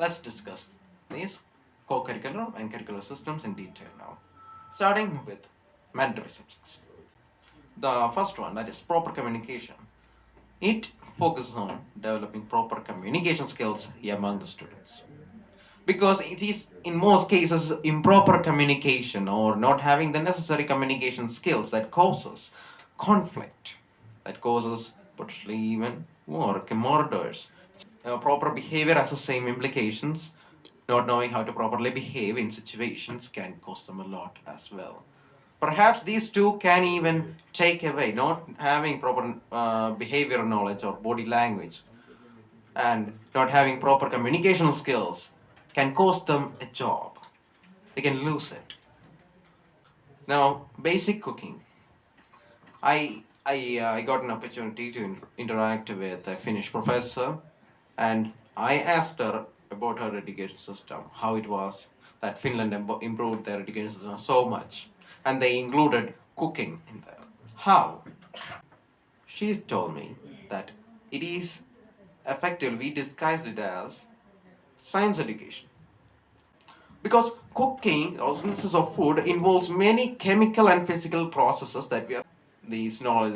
Let's discuss these co-curricular and curricular systems in detail now. Starting with mandatory subjects. The first one, that is proper communication. It focuses on developing proper communication skills among the students. Because it is, in most cases, improper communication or not having the necessary communication skills that causes conflict, that causes potentially even war, murders. Proper behavior has the same implications. Not knowing how to properly behave in situations can cost them a lot as well. Perhaps these two can even take away not having proper behavioral knowledge or body language and not having proper communication skills can cost them a job. They can lose it. Now, basic cooking. I got an opportunity to interact with a Finnish professor, and I asked her about her education system, how it was that Finland improved their education system so much, and they included cooking in there. How? She told me that it is effectively disguised it as science education. Because cooking or synthesis of food involves many chemical and physical processes that we are these knowledge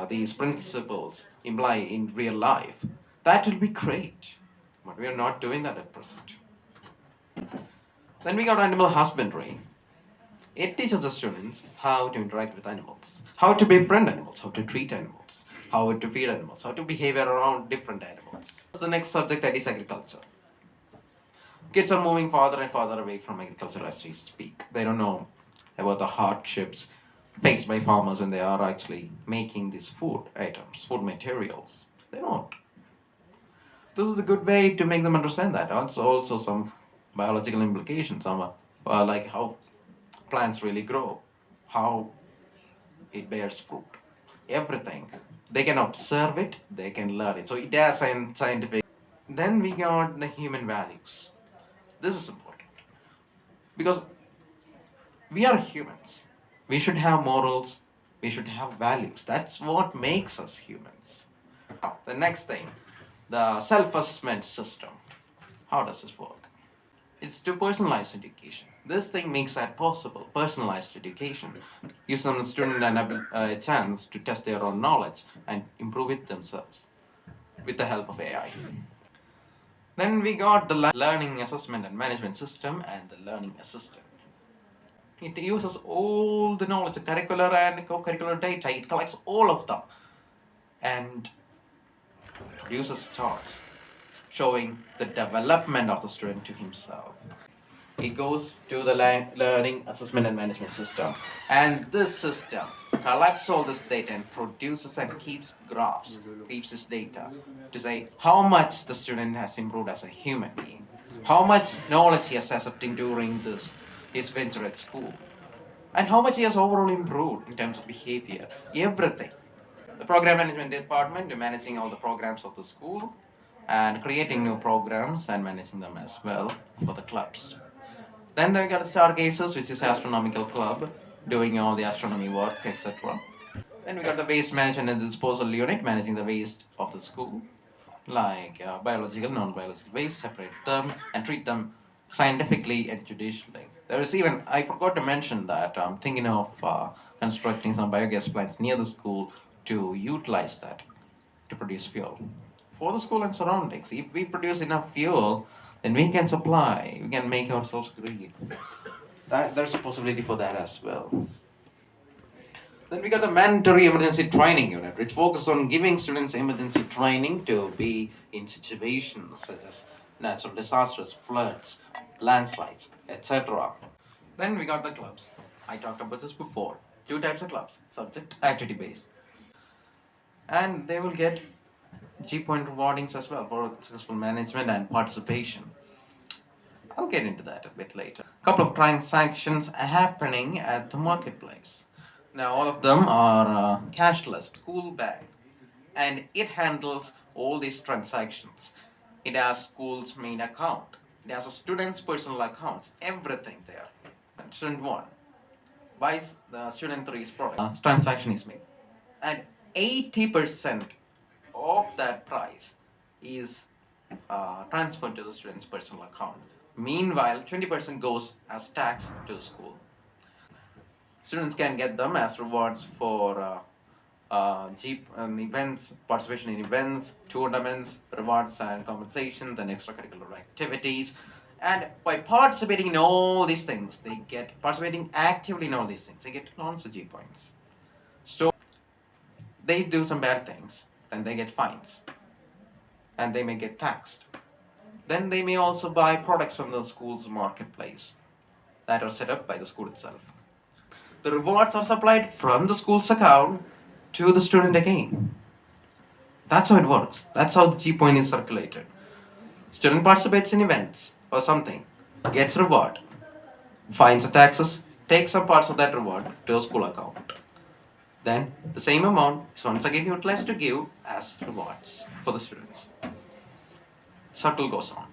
these principles imply in real life. That will be great, but we are not doing that at present. Then we got animal husbandry. It teaches the students how to interact with animals, how to befriend animals, how to treat animals, how to feed animals, how to behave around different animals. The next subject, that is agriculture. Kids are moving farther and farther away from agriculture as we speak. They don't know about the hardships faced by farmers when they are actually making these food items, food materials. They don't. This is a good way to make them understand that. Also some biological implications, some like how plants really grow, how it bears fruit, everything. They can observe it, they can learn it. So it has scientific. Then we got the human values. This is important because we are humans. We should have morals. We should have values. That's what makes us humans. Now, the next thing, the self-assessment system. How does this work? It's to personalized education. This thing makes that possible. Personalized education gives them the student a chance to test their own knowledge and improve it themselves with the help of AI. Then we got the learning assessment and management system and the learning assistant. It uses all the knowledge, the curricular and co-curricular data. It collects all of them and produces charts showing the development of the student to himself. It goes to the learning assessment and management system, and this system collects all this data and produces and keeps graphs, keeps this data to say how much the student has improved as a human being, how much knowledge he has accepted during this his venture at school, and how much he has overall improved in terms of behavior, everything. The program management department managing all the programs of the school and creating new programs and managing them as well for the clubs. Then we got Stargazers, which is astronomical club, doing all the astronomy work, etc. Then we got the waste management and disposal unit, managing the waste of the school, like biological, non-biological waste, separate them and treat them scientifically and judicially. There is even, I forgot to mention that I'm thinking of constructing some biogas plants near the school to utilize that to produce fuel for the school and surroundings. If we produce enough fuel, then we can supply, we can make ourselves green. There's a possibility for that as well. Then we got the mandatory emergency training unit, which focuses on giving students emergency training to be in situations such as natural disasters, floods, landslides, etc. Then we got the clubs. I talked about this before. Two types of clubs, subject activity based. And they will get G point rewardings as well for successful management and participation. I'll get into that a bit later. A couple of transactions are happening at the marketplace. Now, all of them are cashless, school bank, and it handles all these transactions. It has school's main account. It has a student's personal accounts, everything there. Student 1 buys the student three's product. Transaction is made. And 80% of that price is transferred to the student's personal account. Meanwhile, 20% goes as tax to the school. Students can get them as rewards for events, participation in events, tournaments, rewards and compensations, and extracurricular activities. And by participating in all these things, they get participating actively in all these things. They get lots of G points. So they do some bad things, then they get fines, and they may get taxed. Then they may also buy products from the school's marketplace that are set up by the school itself. The rewards are supplied from the school's account to the student again. That's how it works. That's how the G point is circulated. Student participates in events or something, gets reward, fines or taxes, takes some parts of that reward to a school account. Then the same amount is once again utilized to give as rewards for the students. Circle goes on.